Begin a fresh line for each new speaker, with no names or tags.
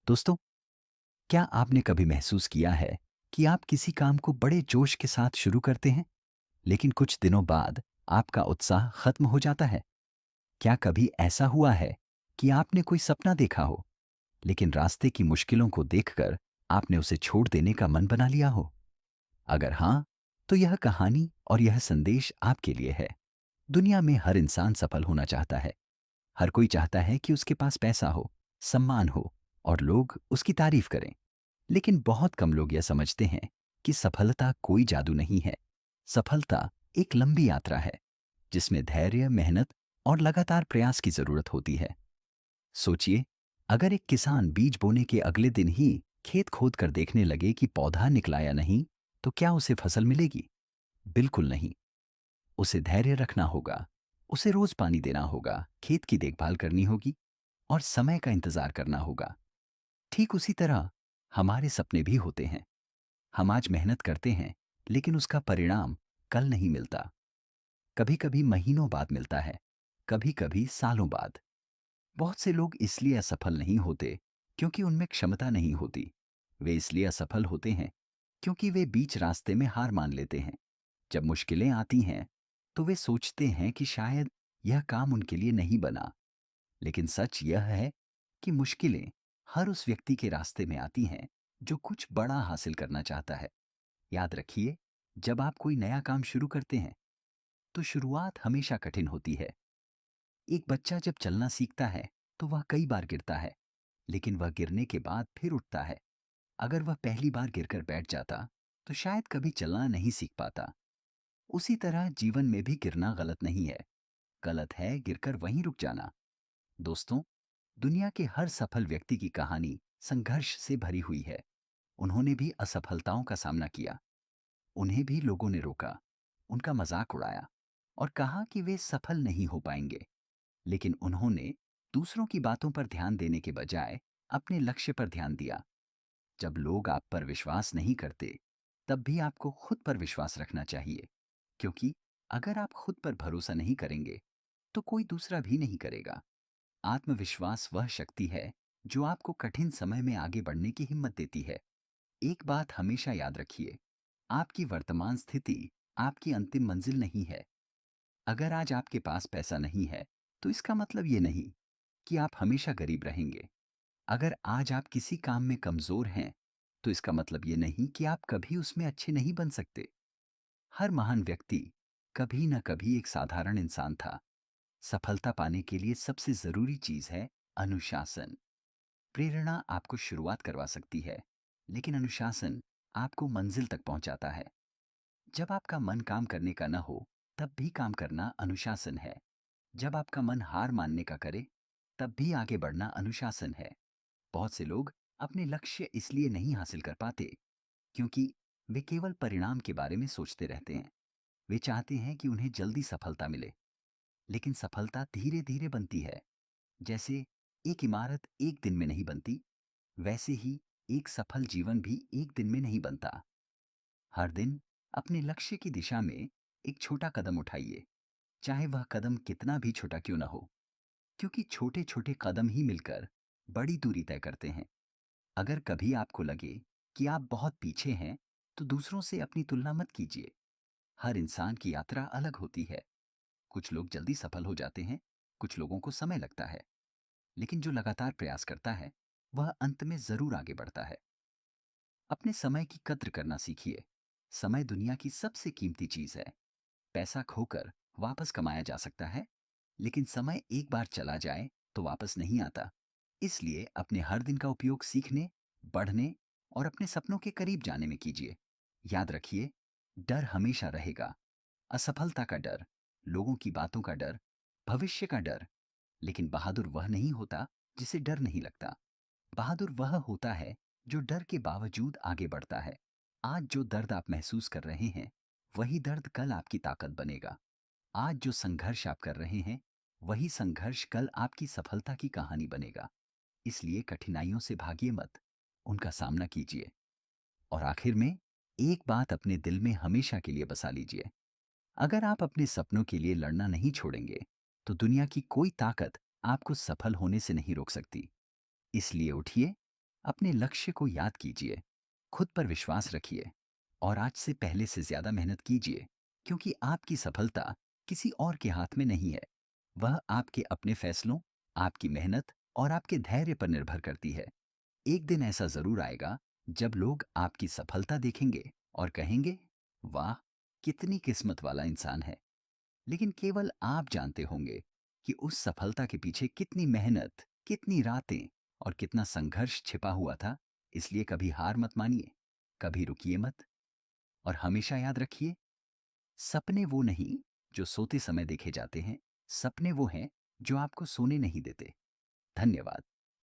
दोस्तों, क्या आपने कभी महसूस किया है कि आप किसी काम को बड़े जोश के साथ शुरू करते हैं, लेकिन कुछ दिनों बाद आपका उत्साह खत्म हो जाता है? क्या कभी ऐसा हुआ है कि आपने कोई सपना देखा हो, लेकिन रास्ते की मुश्किलों को देखकर आपने उसे छोड़ देने का मन बना लिया हो? अगर हाँ, तो यह कहानी और यह संदेश आपके लिए है। दुनिया में हर इंसान सफल होना चाहता है। हर कोई चाहता है कि उसके पास पैसा हो, सम्मान हो और लोग उसकी तारीफ करें। लेकिन बहुत कम लोग यह समझते हैं कि सफलता कोई जादू नहीं है। सफलता एक लंबी यात्रा है, जिसमें धैर्य, मेहनत और लगातार प्रयास की जरूरत होती है। सोचिए, अगर एक किसान बीज बोने के अगले दिन ही खेत खोद कर देखने लगे कि पौधा निकला या नहीं, तो क्या उसे फसल मिलेगी? बिल्कुल नहीं। उसे धैर्य रखना होगा, उसे रोज पानी देना होगा, खेत की देखभाल करनी होगी और समय का इंतजार करना होगा। ठीक उसी तरह हमारे सपने भी होते हैं। हम आज मेहनत करते हैं, लेकिन उसका परिणाम कल नहीं मिलता। कभी कभी महीनों बाद मिलता है, कभी कभी सालों बाद। बहुत से लोग इसलिए असफल नहीं होते क्योंकि उनमें क्षमता नहीं होती। वे इसलिए असफल होते हैं क्योंकि वे बीच रास्ते में हार मान लेते हैं। जब मुश्किलें आती हैं, तो वे सोचते हैं कि शायद यह काम उनके लिए नहीं बना। लेकिन सच यह है कि मुश्किलें हर उस व्यक्ति के रास्ते में आती हैं जो कुछ बड़ा हासिल करना चाहता है। याद रखिए, जब आप कोई नया काम शुरू करते हैं, तो शुरुआत हमेशा कठिन होती है। एक बच्चा जब चलना सीखता है, तो वह कई बार गिरता है, लेकिन वह गिरने के बाद फिर उठता है। अगर वह पहली बार गिरकर बैठ जाता, तो शायद कभी चलना नहीं सीख पाता। उसी तरह जीवन में भी गिरना गलत नहीं है। गलत है गिरकर वहीं रुक जाना। दोस्तों, दुनिया के हर सफल व्यक्ति की कहानी संघर्ष से भरी हुई है। उन्होंने भी असफलताओं का सामना किया। उन्हें भी लोगों ने रोका, उनका मजाक उड़ाया और कहा कि वे सफल नहीं हो पाएंगे। लेकिन उन्होंने दूसरों की बातों पर ध्यान देने के बजाय अपने लक्ष्य पर ध्यान दिया। जब लोग आप पर विश्वास नहीं करते, तब भी आपको खुद पर विश्वास रखना चाहिए, क्योंकि अगर आप खुद पर भरोसा नहीं करेंगे, तो कोई दूसरा भी नहीं करेगा। आत्मविश्वास वह शक्ति है जो आपको कठिन समय में आगे बढ़ने की हिम्मत देती है। एक बात हमेशा याद रखिए, आपकी वर्तमान स्थिति आपकी अंतिम मंजिल नहीं है। अगर आज आपके पास पैसा नहीं है, तो इसका मतलब ये नहीं कि आप हमेशा गरीब रहेंगे। अगर आज आप किसी काम में कमजोर हैं, तो इसका मतलब ये नहीं कि आप कभी उसमें अच्छे नहीं बन सकते। हर महान व्यक्ति कभी न कभी एक साधारण इंसान था। सफलता पाने के लिए सबसे जरूरी चीज है अनुशासन। प्रेरणा आपको शुरुआत करवा सकती है, लेकिन अनुशासन आपको मंजिल तक पहुंचाता है। जब आपका मन काम करने का न हो, तब भी काम करना अनुशासन है। जब आपका मन हार मानने का करे, तब भी आगे बढ़ना अनुशासन है। बहुत से लोग अपने लक्ष्य इसलिए नहीं हासिल कर पाते क्योंकि वे केवल परिणाम के बारे में सोचते रहते हैं। वे चाहते हैं कि उन्हें जल्दी सफलता मिले, लेकिन सफलता धीरे धीरे बनती है। जैसे एक इमारत एक दिन में नहीं बनती, वैसे ही एक सफल जीवन भी एक दिन में नहीं बनता। हर दिन अपने लक्ष्य की दिशा में एक छोटा कदम उठाइए, चाहे वह कदम कितना भी छोटा क्यों ना हो, क्योंकि छोटे छोटे कदम ही मिलकर बड़ी दूरी तय करते हैं। अगर कभी आपको लगे कि आप बहुत पीछे हैं, तो दूसरों से अपनी तुलना मत कीजिए। हर इंसान की यात्रा अलग होती है। कुछ लोग जल्दी सफल हो जाते हैं, कुछ लोगों को समय लगता है, लेकिन जो लगातार प्रयास करता है, वह अंत में जरूर आगे बढ़ता है। अपने समय की कद्र करना सीखिए। समय दुनिया की सबसे कीमती चीज है। पैसा खोकर वापस कमाया जा सकता है, लेकिन समय एक बार चला जाए तो वापस नहीं आता। इसलिए अपने हर दिन का उपयोग सीखने, बढ़ने और अपने सपनों के करीब जाने में कीजिए। याद रखिए, डर हमेशा रहेगा। असफलता का डर, लोगों की बातों का डर, भविष्य का डर। लेकिन बहादुर वह नहीं होता जिसे डर नहीं लगता। बहादुर वह होता है जो डर के बावजूद आगे बढ़ता है। आज जो दर्द आप महसूस कर रहे हैं, वही दर्द कल आपकी ताकत बनेगा। आज जो संघर्ष आप कर रहे हैं, वही संघर्ष कल आपकी सफलता की कहानी बनेगा। इसलिए कठिनाइयों से भागिए मत, उनका सामना कीजिए। और आखिर में एक बात अपने दिल में हमेशा के लिए बसा लीजिए, अगर आप अपने सपनों के लिए लड़ना नहीं छोड़ेंगे, तो दुनिया की कोई ताकत आपको सफल होने से नहीं रोक सकती। इसलिए उठिए, अपने लक्ष्य को याद कीजिए, खुद पर विश्वास रखिए और आज से पहले से ज्यादा मेहनत कीजिए, क्योंकि आपकी सफलता किसी और के हाथ में नहीं है। वह आपके अपने फैसलों, आपकी मेहनत और आपके धैर्य पर निर्भर करती है। एक दिन ऐसा जरूर आएगा जब लोग आपकी सफलता देखेंगे और कहेंगे, वाह, कितनी किस्मत वाला इंसान है। लेकिन केवल आप जानते होंगे कि उस सफलता के पीछे कितनी मेहनत, कितनी रातें और कितना संघर्ष छिपा हुआ था। इसलिए कभी हार मत मानिए, कभी रुकिए मत और हमेशा याद रखिए, सपने वो नहीं जो सोते समय देखे जाते हैं, सपने वो हैं जो आपको सोने नहीं देते। धन्यवाद।